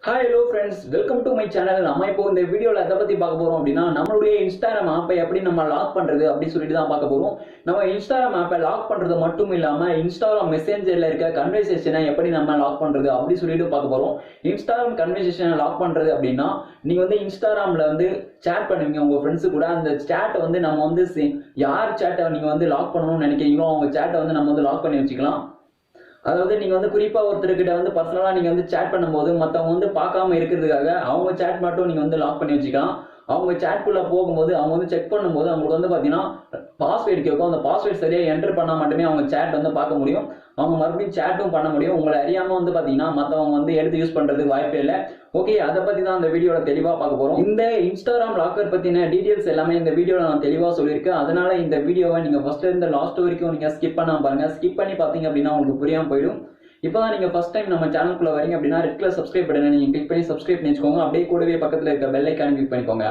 Hi hello friends, welcome to my channel. நம்ம இப்போ இந்த வீடியோல எதை பத்தி பார்க்க போறோம் அப்படின்னா நம்மளுடைய இன்ஸ்டாகிராம் ஆப்பை எப்படி நம்ம லாக் பண்றது அப்படி சொல்லிட்டு தான் பார்க்க போறோம். நம்ம இன்ஸ்டாகிராம் ஆப்பை லாக் பண்றது மட்டும் இல்லாம இன்ஸ்டாகிராம் மெசேஞ்சர்ல இருக்க கன்வர்சேஷனை எப்படி நம்ம லாக் பண்றது அப்படி சொல்லிட்டு பார்க்க போறோம். இன்ஸ்டாகிராம் கன்வர்சேஷனை லாக் பண்றது அப்படின்னா நீங்க வந்து இன்ஸ்டாகிராம்ல வந்து சேட் பண்ணுவீங்க உங்க ஃப்ரெண்ட்ஸ் கூட. அந்த சேட்டை வந்து நம்ம வந்து யார் சேட்டை நீங்க வந்து லாக் பண்ணணும்னு நினைக்கிறீங்களோ அவங்க சேட்டை வந்து நம்ம வந்து லாக் பண்ணி வச்சுக்கலாம். அதாவது நீங்க வந்து குறிப்பா ஒருத்தர்கிட்ட வந்து பர்சனலா நீங்க வந்து சேட் பண்ணும்போது மத்தவங்க வந்து பார்க்காம இருக்கிறதுக்காக அவங்க சேட் மட்டும் நீங்க வந்து லாக் பண்ணி வச்சுக்கலாம். அவங்க சேட்குள்ள போகும்போது அவங்க வந்து செக் பண்ணும்போது அவங்களுக்கு வந்து பாத்தீங்கன்னா பாஸ்வேர்டு கேட்கும். அந்த பாஸ்வேர்டு சரியா என்டர் பண்ணா மட்டுமே அவங்க சேட் வந்து பார்க்க முடியும். அவங்க மறுபடியும் சேட்டும் பண்ண முடியும். உங்களை அறியாம வந்து பாத்தீங்கன்னா மத்தவங்க வந்து எடுத்து யூஸ் பண்றதுக்கு வாய்ப்பே இல்லை. ஓகே, அதை பத்தி தான் இந்த வீடியோல தெளிவா பார்க்க போறோம். இந்த இன்ஸ்டாகிராம் லாக்கர் பத்தின டீடைல்ஸ் எல்லாமே இந்த வீடியோல நான் தெளிவா சொல்லியிருக்கேன். அதனால இந்த வீடியோவை நீங்க ஃபர்ஸ்ட்ல இருந்து லாஸ்ட் வரைக்கும் நீங்க ஸ்கிப் பண்ணாம பாருங்க. ஸ்கிப் பண்ணி பாத்தீங்க அப்படின்னா உங்களுக்கு புரியாம போயிடும். இப்போதான் நீங்க ஃபர்ஸ்ட் டைம் நம்ம சேனலுக்குள்ள வரீங்க அப்படின்னா ரெட் கலர் சப்ஸ்கிரைப் பட்டனை நீங்க கிளிக் பண்ணி சப்ஸ்கிரைப் பண்ணி வச்சுக்கோங்க. அப்படியே கூடவே பக்கத்துல இருக்க பெல் ஐகானை கிளிக் பண்ணிக்கோங்க.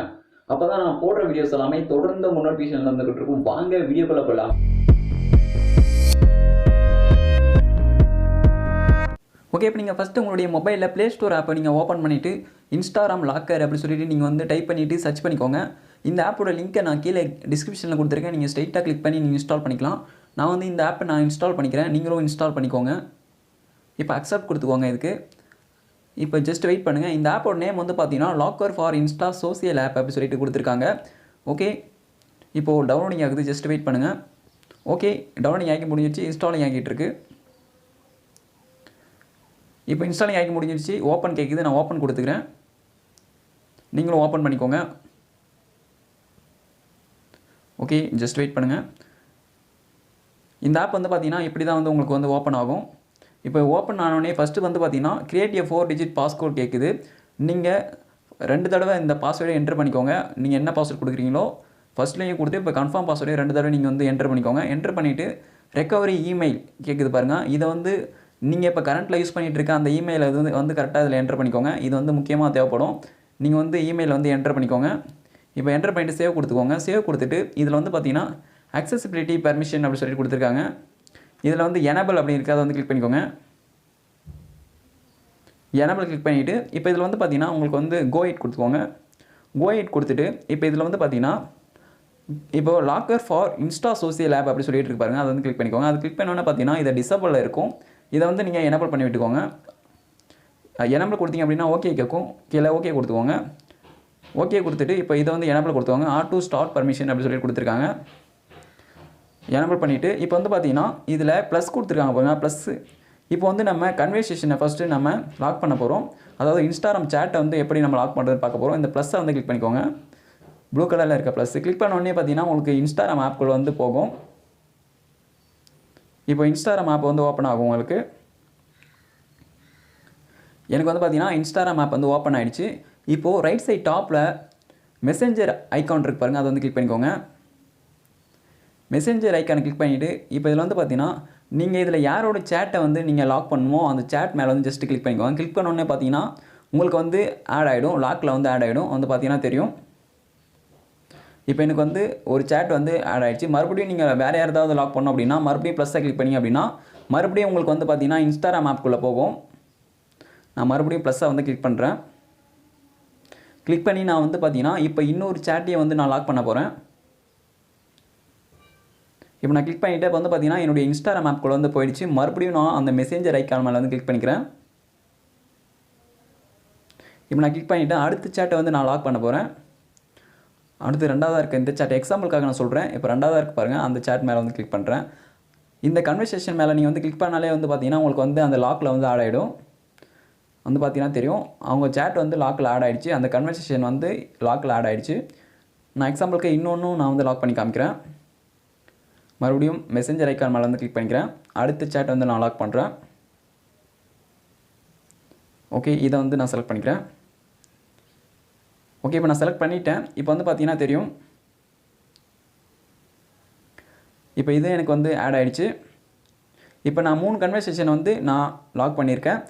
அப்பதான் நான் போடுற வீடியோஸ் எல்லாமே தொடர்ந்து நோட்டிஃபிகேஷன் வந்துகிட்டு இருக்கும். வாங்க வீடியோக்குள்ள போலாம். ஓகே, இப்போ நீங்கள் ஃபஸ்ட்டு உங்களுடைய மொபைலில் ப்ளே ஸ்டோர் ஆப்பை நீங்கள் ஓப்பன் பண்ணிவிட்டு இன்ஸ்டாகிராம் லாக்கர் அப்படி சொல்லிட்டு நீங்கள் வந்து டைப் பண்ணிவிட்டு சர்ச் பண்ணிக்கோங்க. இந்த ஆப்போட லிங்க்கை நான் கீழே டிஸ்கிரிப்ஷனில் கொடுத்துருக்கேன். நீங்கள் ஸ்ட்ரைட்டாக கிளிக் பண்ணி நீங்கள் இன்ஸ்டால் பண்ணிக்கலாம். நான் வந்து இந்த ஆப்பை நான் இன்ஸ்டால் பண்ணிக்கிறேன், நீங்களும் இன்ஸ்டால் பண்ணிக்கோங்க. இப்போ அக்செப்ட் கொடுத்துக்கோங்க இதுக்கு. இப்போ ஜஸ்ட் வெயிட் பண்ணுங்கள். இந்த ஆப்போட நேம் வந்து பார்த்தீங்கன்னா locker for Insta social app அப்படி சொல்லிட்டு கொடுத்துருக்காங்க. ஓகே, இப்போது டவுன்லோடிங் ஆகுது, ஜஸ்ட் வெயிட் பண்ணுங்கள். ஓகே, டவுன்லோடிங் ஆகி முடிஞ்சிச்சு, இன்ஸ்டாலிங் ஆகிட்டு இருக்கு. இப்போ இன்ஸ்டாலிங் ஆகி முடிஞ்சிருச்சு. ஓப்பன் கேட்குது, நான் ஓப்பன் கொடுத்துக்கிறேன். நீங்களும் ஓப்பன் பண்ணிக்கோங்க. ஓகே, ஜஸ்ட் வெயிட் பண்ணுங்கள். இந்த ஆப் வந்து பார்த்தீங்கன்னா இப்படி தான் வந்து உங்களுக்கு வந்து ஓப்பன் ஆகும். இப்போ ஓப்பன் ஆனோடனே ஃபஸ்ட்டு வந்து பார்த்தீங்கன்னா கிரியேட் எ 4 டிஜிட் பாஸ்கோட் கேட்குது. நீங்கள் 2 தடவை இந்த பாஸ்வேர்டை என்டர் பண்ணிக்கோங்க. நீங்கள் என்ன பாஸ்வேர்டு கொடுக்குறீங்களோ ஃபஸ்ட்லேயும் கொடுத்து இப்போ கன்ஃபார்ம் பாஸ்வேர்டை 2 தடவை நீங்கள் வந்து என்டர் பண்ணிக்கோங்க. என்டர் பண்ணிவிட்டு ரெக்கவரி இமெயில் கேட்குது பாருங்கள். இதை வந்து நீங்கள் இப்போ கரண்ட்டில் யூஸ் பண்ணிகிட்டு இருக்க அந்த இமெயில் வந்து கரெக்டாக இதில் என்டர் பண்ணிக்கோங்க. இது வந்து முக்கியமாக தேவைப்படும். நீங்கள் வந்து இமெயில் வந்து என்டர் பண்ணிக்கோங்க. இப்போ என்டர் பண்ணிவிட்டு சேவ் கொடுத்துக்கோங்க. சேவ் கொடுத்துட்டு இதில் வந்து பார்த்தீங்கன்னா அக்சசிபிலிட்டி பர்மிஷன் அப்படி சொல்லிட்டு கொடுத்துருக்காங்க. இதில் வந்து எனபிள் அப்படி இருக்குது, அதை வந்து கிளிக் பண்ணிக்கோங்க. எனபிள் கிளிக் பண்ணிவிட்டு இப்போ இதில் வந்து பார்த்தீங்கன்னா உங்களுக்கு வந்து கோ இட் கொடுத்துக்கோங்க. கோ இட் கொடுத்துட்டு இப்போ இதில் வந்து பார்த்தீங்கன்னா இப்போ locker for Insta social app அப்படி சொல்லிட்டு இருக்கு பாருங்கள், அதை வந்து கிளிக் பண்ணிக்கோங்க. அது கிளிக் பண்ணோன்னே பார்த்தீங்கன்னா இதை டிசபிளில் இருக்கும். இதை வந்து நீங்கள் எனபிள் பண்ணி விட்டுக்கோங்க. எனபிள் கொடுத்தீங்க அப்படின்னா ஓகே கேட்கும். கீழே ஓகே கொடுத்துக்கோங்க. ஓகே கொடுத்துட்டு இப்போ இதை வந்து எனபிள் கொடுத்துக்கோங்க. ஆட்டோ ஸ்டார்ட் பர்மிஷன் அப்படி சொல்லி கொடுத்துருக்காங்க. எனபிள் பண்ணிவிட்டு இப்போ வந்து பார்த்தீங்கன்னா இதில் ப்ளஸ் கொடுத்துருக்காங்க பாருங்கள், ப்ளஸ்ஸு. இப்போ வந்து நம்ம கன்வர்சேஷனை ஃபஸ்ட்டு நம்ம லாக் பண்ண போகிறோம். அதாவது இன்ஸ்டாகிராம் சேட்டை வந்து எப்படி நம்ம லாக் பண்ணுறதுன்னு பார்க்க போகிறோம். இந்த ப்ளஸ்ஸை வந்து கிளிக் பண்ணிக்கோங்க. ப்ளூ கலரில் இருக்க ப்ளஸ் கிளிக் பண்ண உடனே பார்த்தீங்கன்னா உங்களுக்கு இன்ஸ்டாகிராம் ஆப்குள்ளே வந்து போகும். இப்போ இன்ஸ்டாகிராம் ஆப் வந்து ஓப்பன் ஆகும் உங்களுக்கு. எனக்கு வந்து பார்த்தீங்கன்னா இன்ஸ்டாகிராம் ஆப் வந்து ஓப்பன் ஆகிடுச்சு. இப்போது ரைட் சைட் டாப்பில் மெசேஞ்சர் ஐக்கான் இருக்கு பாருங்கள், அதை வந்து கிளிக் பண்ணிக்கோங்க. மெசேஞ்சர் ஐக்கானை கிளிக் பண்ணிவிட்டு இப்போ இதில் வந்து பார்த்தீங்கன்னா நீங்கள் இதில் யாரோட சேட்டை வந்து நீங்கள் லாக் பண்ணணுமோ அந்த சேட் மேலே வந்து ஜஸ்ட்டு கிளிக் பண்ணிக்கோங்க. கிளிக் பண்ணோடனே பார்த்தீங்கன்னா உங்களுக்கு வந்து ஆட் ஆகிடும், லாக்கில் வந்து ஆட் ஆகிடும், வந்து பார்த்தீங்கன்னா தெரியும். இப்போ எனக்கு வந்து ஒரு சேட் வந்து ஆட் ஆகிடுச்சு. மறுபடியும் நீங்கள் வேறு யாராவது லாக் பண்ணோம் அப்படின்னா மறுபடியும் ப்ளஸ்ஸை கிளிக் பண்ணி அப்படின்னா மறுபடியும் உங்களுக்கு வந்து பார்த்தீங்கன்னா இன்ஸ்டாகிராம் ஆப்குள்ளே போகும். நான் மறுபடியும் ப்ளஸ்ஸை வந்து கிளிக் பண்ணுறேன். கிளிக் பண்ணி நான் வந்து பார்த்தீங்கன்னா இப்போ இன்னொரு சேட்டையை வந்து நான் லாக் பண்ண போகிறேன். இப்போ நான் கிளிக் பண்ணிவிட்டு இப்போ வந்து பார்த்தீங்கன்னா என்னுடைய இன்ஸ்டாகிராம் ஆப்குள்ளே வந்து போயிடுச்சு. மறுபடியும் நான் அந்த மெசேஞ்சர் ஐக்கான் மேலே வந்து கிளிக் பண்ணிக்கிறேன். இப்போ நான் கிளிக் பண்ணிவிட்டு அடுத்த சேட்டை வந்து நான் லாக் பண்ண போகிறேன். அடுத்து ரெண்டாவதாக இருக்க இந்த சேட் எக்ஸாம்பிளுக்காக நான் சொல்கிறேன். இப்போ ரெண்டாவதாக இருக்குது பாருங்கள், அந்த சேட் மேலே வந்து கிளிக் பண்ணுறேன். இந்த கன்வர்சேஷன் மேலே நீங்கள் வந்து கிளிக் பண்ணாலே வந்து பார்த்தீங்கன்னா உங்களுக்கு வந்து அந்த லாக்கில் வந்து ஆட் ஆகிடும். வந்து பார்த்தீங்கன்னா தெரியும் அவங்க சேட் வந்து லாக்கில் ஆட் ஆகிடுச்சு. அந்த கன்வர்சேஷன் வந்து லாக்கில் ஆட் ஆகிடுச்சு. நான் எக்ஸாம்பிளுக்கு இன்னொன்றும் நான் வந்து லாக் பண்ணி காமிக்கிறேன். மறுபடியும் மெசேஞ்சர் ஐக்கான் மேலே வந்து கிளிக் பண்ணிக்கிறேன். அடுத்த சேட் வந்து நான் லாக் பண்ணுறேன். ஓகே, இதை வந்து நான் செலக்ட் பண்ணிக்கிறேன். ஓகே, இப்போ நான் செலக்ட் பண்ணிட்டேன். இப்போ வந்து பார்த்தீங்கன்னா தெரியும் இப்போ இது எனக்கு வந்து ஆட் ஆகிடுச்சு. இப்போ நான் 3 கன்வர்சேஷன் வந்து நான் லாக் பண்ணியிருக்கேன்.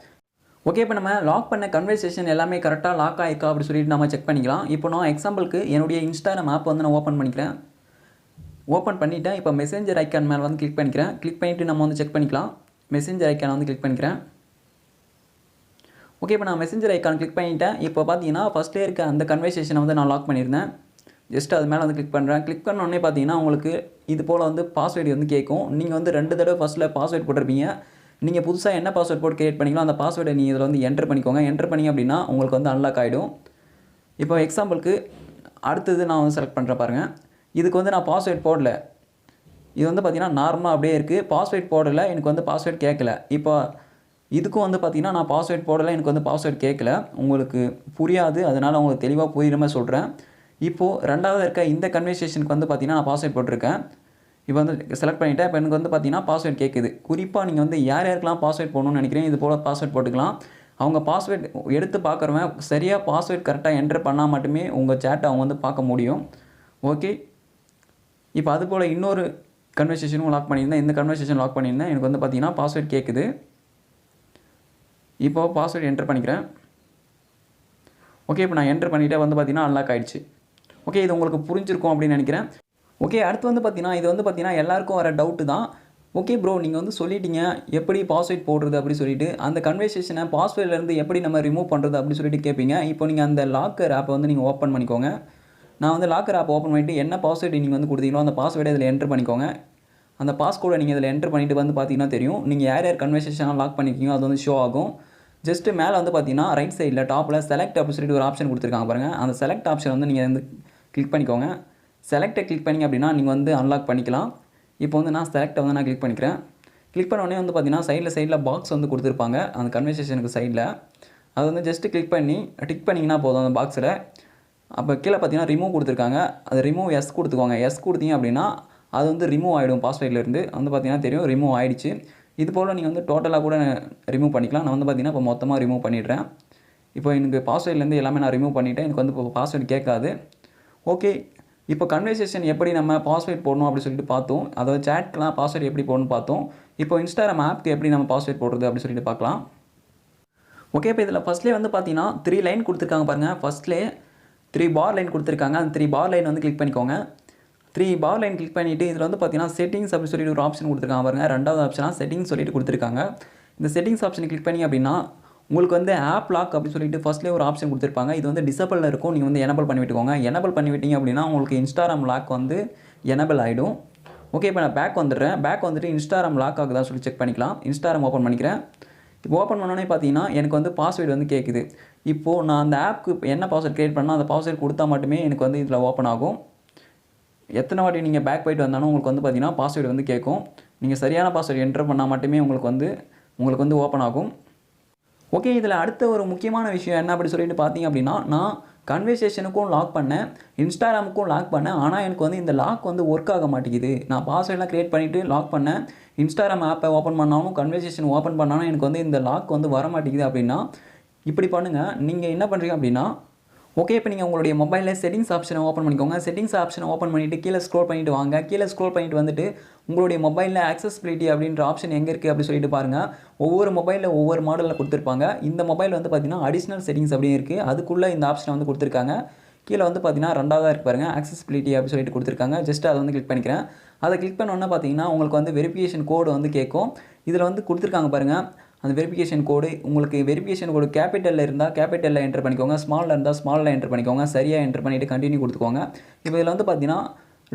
ஓகே, இப்போ நம்ம லாக் பண்ண கன்வர்சேஷன் எல்லாமே கரெக்டாக லாக் ஆகிருக்கா அப்படி சொல்லிட்டு நம்ம செக் பண்ணிக்கலாம். இப்போ நான் எக்ஸாம்பிளுக்கு என்னுடைய இன்ஸ்டாகிராம் ஆப் வந்து நான் ஓப்பன் பண்ணிக்கிறேன். ஓப்பன் பண்ணிவிட்டேன். இப்போ மெசேஞ்சர் ஐக்கான் மேலே வந்து கிளிக் பண்ணிக்கிறேன். கிளிக் பண்ணிவிட்டு நம்ம வந்து செக் பண்ணிக்கலாம். மெசேஞ்சர் ஐக்கானை வந்து கிளிக் பண்ணிக்கிறேன். ஓகே, இப்போ நான் மெசேஞ்சர் ஐக்கான் கிளிக் பண்ணிட்டேன். இப்போ பார்த்தீங்கன்னா ஃபஸ்ட்டே இருக்க அந்த கன்வர்சேஷனை வந்து நான் லாக் பண்ணியிருந்தேன். ஜஸ்ட் அது மேலே வந்து கிளிக் பண்ணுறேன். கிளிக் பண்ண உடனே பார்த்தீங்கன்னா உங்களுக்கு இது போல் வந்து பாஸ்வேர்டு வந்து கேட்கும். நீங்கள் வந்து 2 தடவை ஃபஸ்ட்டில் பாஸ்வேர்டு போட்டிருப்பீங்க. நீங்கள் புதுசாக என்ன பாஸ்வேர்ட் போட்டு கிரியேட் பண்ணிங்களோ அந்த பாஸ்வேர்டை நீங்கள் இதில் வந்து என்டர் பண்ணிக்கோங்க. என்டர் பண்ணிங்க அப்படின்னா உங்களுக்கு வந்து அன்லாக் ஆகிடும். இப்போ எக்ஸாம்பிளுக்கு அடுத்தது நான் வந்து செலக்ட் பண்ணுறேன் பாருங்கள். இதுக்கு வந்து நான் பாஸ்வேர்ட் போடல. இது வந்து பார்த்தீங்கன்னா நார்மலாக அப்படியே இருக்குது. பாஸ்வேர்ட் போடலை, எனக்கு வந்து பாஸ்வேர்ட் கேட்கல. இப்போ இதுக்கும் வந்து பார்த்தீங்கன்னா நான் பாஸ்வேர்ட் போடலை, எனக்கு வந்து பாஸ்வேர்ட் கேட்கல. உங்களுக்கு புரியாது, அதனால் உங்களுக்கு தெளிவாக புரிகிற மாதிரி சொல்கிறேன். இப்போது ரெண்டாவது இருக்க இந்த கன்வர்சேஷனுக்கு வந்து பார்த்தீங்கன்னா நான் பாஸ்வேர்ட் போட்டிருக்கேன். இப்போ வந்து செலக்ட் பண்ணிவிட்டேன். இப்போ எனக்கு வந்து பார்த்தீங்கன்னா பாஸ்வேர்ட் கேட்குது. குறிப்பாக நீங்கள் வந்து யார் யாருக்கெல்லாம் பாஸ்வேர்ட் போடணும்னு நினைக்கிறேன் இது போல் பாஸ்வேர்ட் போட்டுக்கலாம். அவங்க பாஸ்வேர்ட் எடுத்து பார்க்குறவன் சரியாக பாஸ்வேர்ட் கரெக்டாக என்டர் பண்ணால் மட்டுமே உங்கள் சேட்டை அவங்க வந்து பார்க்க முடியும். ஓகே, இப்போ அது போல் இன்னொரு கன்வர்சேஷனும் லாக் பண்ணியிருந்தேன். இந்த கன்வர்சேஷன் லாக் பண்ணியிருந்தேன். எனக்கு வந்து பார்த்தீங்கன்னா பாஸ்வேர்ட் கேட்குது. இப்போ பாஸ்வேர்டு என்டர் பண்ணிக்கிறேன். ஓகே, இப்போ நான் என்டர் பண்ணிவிட்டே வந்து பார்த்தீங்கன்னா அன்லாக் ஆகிடுச்சு. ஓகே, இது உங்களுக்கு புரிஞ்சிருக்கும் அப்படின்னு நினைக்கிறேன். ஓகே, அடுத்து வந்து பார்த்தீங்கன்னா இது வந்து பார்த்தீங்கன்னா எல்லாருக்கும் வர டவுட்டு தான். ஓகே ப்ரோ, நீங்கள் வந்து சொல்லிட்டீங்க எப்படி பாஸ்வேர்ட் போடுறது அப்படி சொல்லிட்டு, அந்த கன்வர்சேஷனை பாஸ்வேர்ட்லேருந்து எப்படி நம்ம ரிமூவ் பண்ணுறது அப்படி சொல்லிட்டு கேட்பீங்க. இப்போ நீங்கள் அந்த லாக்கர் ஆப்பை வந்து நீங்கள் ஓப்பன் பண்ணிக்கோங்க. நான் வந்து லாக்கர் ஆப் ஓப்பன் பண்ணிவிட்டு என்ன பாஸ்வேர்டு நீங்கள் வந்து கொடுத்தீங்களோ அந்த பாஸ்வேர்டை இதில் என்டர் பண்ணிக்கோங்க. அந்த பாஸ்கோடை நீங்கள் இதில் என்டர் பண்ணிவிட்டு வந்து பார்த்தீங்கன்னா தெரியும் நீங்கள் யார் யார் கன்வர்சேஷனாக லாக் பண்ணிக்கிங்க அது வந்து ஷோ ஆகும். ஜஸ்ட்டு மேலே வந்து பார்த்தீங்கன்னா ரைட் சைடில் டாப்பில் செலக்ட் அப்படின்னு சொல்லிட்டு ஒரு ஆப்ஷன் கொடுத்துருக்காங்க பாருங்கள். அந்த செலக்ட் ஆப்ஷன் வந்து நீங்கள் வந்து கிளிக் பண்ணிக்கோங்க. செலக்டை கிளிக் பண்ணிங்க அப்படின்னா நீங்கள் வந்து அன்லாக் பண்ணிக்கலாம். இப்போ வந்து நான் செலக்டை வந்து நான் கிளிக் பண்ணிக்கிறேன். கிளிக் பண்ண உடனே வந்து பார்த்தீங்கன்னா சைடில் பாக்ஸ் வந்து கொடுத்துருப்பாங்க அந்த கன்வர்சேஷனுக்கு சைடில். அது வந்து ஜஸ்ட்டு கிளிக் பண்ணி டிக் பண்ணிங்கன்னா போதும் அந்த பாக்ஸில். அப்போ கீழே பார்த்தீங்கன்னா ரிமூவ் கொடுத்துருக்காங்க. அது ரிமூவ் எஸ் கொடுத்துக்கோங்க. எஸ் கொடுத்தீங்க அப்படின்னா அது வந்து ரிமூவ் ஆகிடும். பாஸ்வேர்ட்லேருந்து வந்து பார்த்தீங்கன்னா தெரியும் ரிமூவ் ஆகிடுச்சு. இது போல் நீங்கள் வந்து டோட்டலாக கூட ரிமூவ் பண்ணிக்கலாம். நான் வந்து பார்த்தீங்கன்னா இப்போ மொத்தமாக ரிமூவ் பண்ணிடுறேன். இப்போ எனக்கு பாஸ்வேர்ட்லேருந்து எல்லாமே நான் ரிமூவ் பண்ணிவிட்டேன். எனக்கு வந்து இப்போ பாஸ்வேர்டு கேட்காது. ஓகே, இப்போ கன்வர்சேஷன் எப்படி நம்ம பாஸ்வேர்ட் போடணும் அப்படி சொல்லிட்டு பார்த்தோம். அதாவது சேட்க்கெலாம் பாஸ்வேர்டு எப்படி போடணும்னு பார்த்தோம். இப்போ இன்ஸ்டாகிராம் ஆப்க்கு எப்படி நம்ம பாஸ்வேர்ட் போடுறது அப்படி சொல்லிட்டு பார்க்கலாம். ஓகே, இப்போ இதில் ஃபஸ்ட்லேயே வந்து பார்த்தீங்கன்னா 3 லைன் கொடுத்துருக்காங்க பாருங்கள். ஃபஸ்ட்லேயே 3 பார் லைன் கொடுத்துருக்காங்க. அந்த 3 பார் லைன் வந்து கிளிக் பண்ணிக்கோங்க. 3 பார் லைன் கிளிக் பண்ணிவிட்டு இதில் வந்து பார்த்தீங்கன்னா செட்டிங்ஸ் அப்படி சொல்லிட்டு ஒரு ஆப்ஷன் கொடுத்துருக்காங்க பாருங்கள். ரெண்டாவது ஆப்ஷனாக செட்டிங்ஸ் சொல்லிட்டு கொடுத்துருக்காங்க. இந்த செட்டிங்ஸ் ஆப்ஷனை கிளிக் பண்ணி அப்படின்னா உங்களுக்கு வந்து ஆப் லாக் அப்படின்னு சொல்லிட்டு ஃபஸ்ட்லேயே ஒரு ஆப்ஷன் கொடுத்துருப்பாங்க. இது வந்து டிசபிளில் இருக்கும். நீங்கள் வந்து எனபிள் பண்ணி விட்டுக்கோங்க. எனபிள் பண்ணி விட்டீங்க அப்படின்னா உங்களுக்கு இன்ஸ்டாகிராம் லாக் வந்து எனபிள் ஆகிடும். ஓகே, இப்போ நான் பேக் வந்துடுறேன். பேக் வந்துட்டு இன்ஸ்டாகிராம் லாக் ஆகுதான்னு சொல்லி செக் பண்ணிக்கலாம். இன்ஸ்டாகிராம் ஓப்பன் பண்ணிக்கிறேன். இப்போ ஓப்பன் பண்ணோன்னே பார்த்தீங்கன்னா எனக்கு வந்து பாஸ்வேர்டு வந்து கேட்குது. இப்போது நான் அந்த ஆப்புக்கு என்ன பாஸ்வேர்டு க்ரியேட் பண்ணால் அந்த பாஸ்வேர்டு கொடுத்தா மட்டுமே எனக்கு வந்து இதில் ஓப்பன் ஆகும். எத்தனை வாட்டி நீங்கள் பேக் போயிட்டு வந்தாலும் உங்களுக்கு வந்து பார்த்தீங்கன்னா பாஸ்வேர்டு வந்து கேட்கும். நீங்கள் சரியான பாஸ்வேர்டு என்டர் பண்ணால் மட்டுமே உங்களுக்கு வந்து ஓப்பன் ஆகும். ஓகே, இதில் அடுத்த ஒரு முக்கியமான விஷயம் என்ன அப்படி சொல்லிட்டு பார்த்தீங்க அப்படின்னா நான் கன்வர்சேஷனுக்கும் லாக் பண்ணேன், இன்ஸ்டாகிராமுக்கும் லாக் பண்ணேன். ஆனால் எனக்கு வந்து இந்த லாக் வந்து ஒர்க் ஆக மாட்டேங்குது. நான் பாஸ்வேர்டெலாம் க்ரியேட் பண்ணிவிட்டு லாக் பண்ணேன். இன்ஸ்டாகிராம் ஆப்பை ஓப்பன் பண்ணாலும் கன்வர்சேஷன் ஓப்பன் பண்ணாலும் எனக்கு வந்து இந்த லாக் வந்து வர மாட்டேங்குது. அப்படின்னா இப்படி பண்ணுங்கள். நீங்கள் என்ன பண்ணுறீங்க அப்படின்னா ஓகே, இப்போ நீங்கள் உங்களுடைய மொபைலில் செட்டிங்ஸ் ஆப்ஷனை ஓப்பன் பண்ணிக்கோங்க. செட்டிங்ஸ் ஆப்ஷனை ஓப்பன் பண்ணிவிட்டு கீழே ஸ்க்ரோல் பண்ணிவிட்டு வாங்க. கீழே ஸ்க்ரோல் பண்ணிவிட்டு வந்துட்டு உங்களுடைய மொபைலில் ஆக்சஸபிலிட்டி அப்படின்ற ஆப்ஷன் எங்கே இருக்குது அப்படி சொல்லிட்டு பாருங்கள். ஒவ்வொரு மொபைலில் ஒவ்வொரு மாடலில் கொடுத்துருப்பாங்க. இந்த மொபைல் வந்து பார்த்தீங்கன்னா அடிஷ்னல் செட்டிங்ஸ் அப்படின்னு இருக்குது. அதுக்குள்ளே இந்த ஆப்ஷனை வந்து கொடுத்துருக்காங்க. கீழே வந்து பார்த்தீங்கன்னா ரெண்டாவதாக இருக்கு பாருங்கள், ஆக்சஸபிலிட்டி அப்படி சொல்லிட்டு கொடுத்துருக்காங்க. ஜஸ்ட் அதை வந்து கிளிக் பண்ணிக்கிறேன். அதை கிளிக் பண்ணோன்னே பார்த்தீங்கன்னா உங்களுக்கு வந்து வெரிஃபிகேஷன் கோடு வந்து கேட்கும். இதில் வந்து கொடுத்துருக்காங்க பாருங்கள். அந்த வெரிஃபிகேஷன் கோடு உங்களுக்கு வெரிஃபிகேஷன் கோடு கேபிட்டலில் இருந்தால் கேபிட்டலில் என்டர் பண்ணிக்கோங்க. ஸ்மாலில் இருந்தால் ஸ்மாலில் என்டர் பண்ணிக்கோங்க. சரியாக என்டர் பண்ணிவிட்டு கண்டினியூ கொடுத்துக்கோங்க. இப்போ இதில் வந்து பார்த்தீங்கன்னா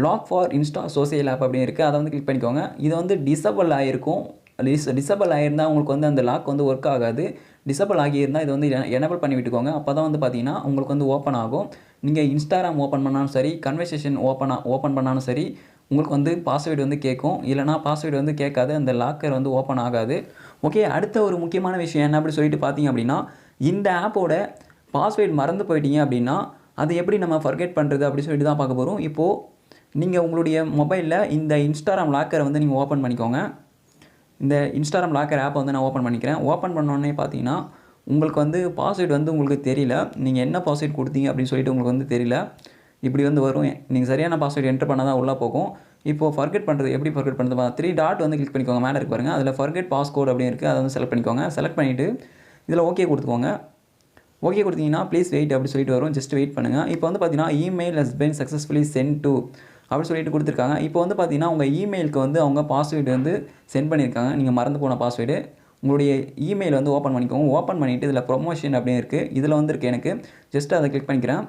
lock for Insta social app அப்படின்னு இருக்குது. அதை வந்து கிளிக் பண்ணிக்கோங்க. இது வந்து டிசபிள் ஆகிருக்கும். டிசபிள் ஆகியிருந்தால் உங்களுக்கு வந்து அந்த லாக் வந்து ஒர்க் ஆகாது. டிசபிள் ஆகியிருந்தால் இது வந்து எனபிள் பண்ணி விட்டுக்கோங்க. அப்போ தான் வந்து பார்த்தீங்கன்னா உங்களுக்கு வந்து ஓப்பன் ஆகும். நீங்கள் இன்ஸ்டாகிராம் ஓப்பன் பண்ணாலும் சரி, கன்வர்சேஷன் ஓப்பன் பண்ணாலும் சரி, உங்களுக்கு வந்து பாஸ்வேர்டு வந்து கேட்கும். இல்லைனா பாஸ்வேர்டு வந்து கேட்காது. அந்த லாக்கர் வந்து ஓப்பன் ஆகாது. ஓகே, அடுத்த ஒரு முக்கியமான விஷயம் என்ன அப்படி சொல்லிட்டு பார்த்தீங்க அப்படின்னா இந்த ஆப்போட பாஸ்வேர்டு மறந்து போயிட்டீங்க அப்படின்னா அது எப்படி நம்ம ஃபர்கெட் பண்ணுறது அப்படி சொல்லிட்டு தான் பார்க்க போகிறோம். இப்போது நீங்கள் உங்களுடைய மொபைலில் இந்த இன்ஸ்டாகிராம் லாக்கரை வந்து நீங்கள் ஓப்பன் பண்ணிக்கோங்க. இந்த இன்ஸ்டாகிராம் லாக்கர் ஆப்பை வந்து நான் ஓப்பன் பண்ணிக்கிறேன். ஓப்பன் பண்ணோடனே பார்த்தீங்கன்னா உங்களுக்கு வந்து பாஸ்வேர்டு வந்து உங்களுக்கு தெரியல. நீங்கள் என்ன பாஸ்வேர்டு கொடுத்தீங்க அப்படின்னு சொல்லிட்டு உங்களுக்கு வந்து தெரியல. இப்படி வந்து வரும். நீங்கள் சரியான பாஸ்வேர்டு என்டர் பண்ணால் தான் உள்ளே போகும். இப்போது ஃபர்கெட் பண்ணுறது எப்படி ஃபர்கெட் பண்ணுறது 3 டாட் வந்து கிளிக் பண்ணிக்கோங்க. மேலே இருக்கு பாருங்கள். அதில் ஃபர்கெட் பாஸ்கோட் அப்படின்னு இருக்குது. அதை வந்து செலக்ட் பண்ணிக்கோங்க. செலக்ட் பண்ணிவிட்டு இதில் ஓகே கொடுத்துக்கோங்க. ஓகே கொடுத்தீங்கன்னா ப்ளீஸ் வெயிட் அப்படி சொல்லிட்டு வரும். ஜஸ்ட் வெயிட் பண்ணுங்கள். இப்போ வந்து பார்த்தீங்கன்னா email has been successfully sent to அப்படி சொல்லிட்டு கொடுத்துருக்காங்க. இப்போ வந்து பார்த்தீங்கன்னா உங்கள் இமெயிலுக்கு வந்து அவங்க பாஸ்வேர்டு வந்து சென்ட் பண்ணியிருக்காங்க. நீங்கள் மறந்து போன பாஸ்வேர்டு. உங்களுடைய இமெயில் வந்து ஓப்பன் பண்ணிக்கோங்க. ஓப்பன் பண்ணிவிட்டு இதில் ப்ரொமோஷன் அப்படின்னு இருக்குது, இதில் வந்துருக்கு எனக்கு. ஜஸ்ட்டு அதை கிளிக் பண்ணிக்கிறேன்.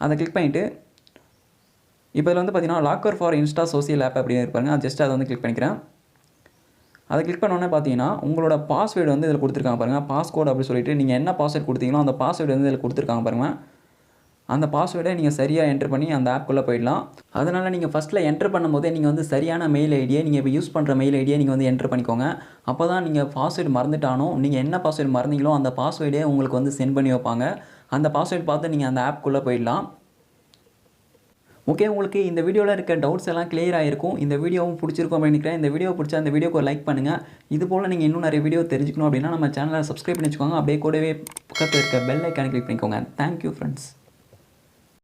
அதை கிளிக் பண்ணிவிட்டு இப்போ இதில் வந்து பார்த்தீங்கன்னா locker for Insta social app அப்படின்னு இருப்பாங்க. அது ஜஸ்ட் அதை வந்து கிளிக் பண்ணிக்கிறேன். அதை கிளிக் பண்ணோன்னே பார்த்தீங்கன்னா உங்களோட பாஸ்வேர்டு வந்து இதில் கொடுத்துருக்காங்க பாருங்கள். பாஸ்கோட் அப்படி சொல்லிட்டு நீங்கள் என்ன பாஸ்வேர்டு கொடுத்தீங்களோ அந்த பாஸ்வேர்டு வந்து இதில் கொடுத்துருக்காங்க பாருங்கள். அந்த பாஸ்வேர்டை நீங்கள் சரியாக என்ட்ரு பண்ணி அந்த ஆப்குள்ளே போயிடலாம். அதனால் நீங்கள் ஃபஸ்ட்டில் என்ட்ரு பண்ணும்போதே நீங்கள் வந்து சரியான மெயில் ஐடியை, நீங்கள் இப்போ யூஸ் பண்ணுற மெயில் ஐடியை நீங்கள் வந்து என்ட்ரு பண்ணிக்கோங்க. அப்போ தான் நீங்கள் பாஸ்வேர்டு மறந்துட்டாலும் நீங்கள் என்ன பாஸ்வேர்டு மறந்தீங்களோ அந்த பாஸ்வேர்டே உங்களுக்கு வந்து சென்ட் பண்ணி வைப்பாங்க. அந்த பாஸ்வேர்டு பார்த்து நீங்கள் அந்த ஆப்குள்ளே போயிடலாம். ஓகே, உங்களுக்கு இந்த வீடியோவில் இருக்க டவுட்ஸ் எல்லாம் கிளியர் ஆகிருக்கும். இந்த வீடியோவும் பிடிச்சிருக்கும் அப்படின்னு நினைக்கிறேன். இந்த வீடியோ பிடிச்சா இந்த வீடியோக்கு ஒரு லைக் பண்ணுங்கள். இது போல் நீங்கள் இன்னும் நிறைய வீடியோ தெரிஞ்சுக்கணும் அப்படின்னா நம்ம சேனலை சப்ஸ்கிரைப் பண்ணி வச்சுக்கோங்க. அப்படியே கூடவே பக்கத்தில் இருக்க பெல் ஐக்கானை கிளிக் பண்ணிக்கோங்க. Thank you friends.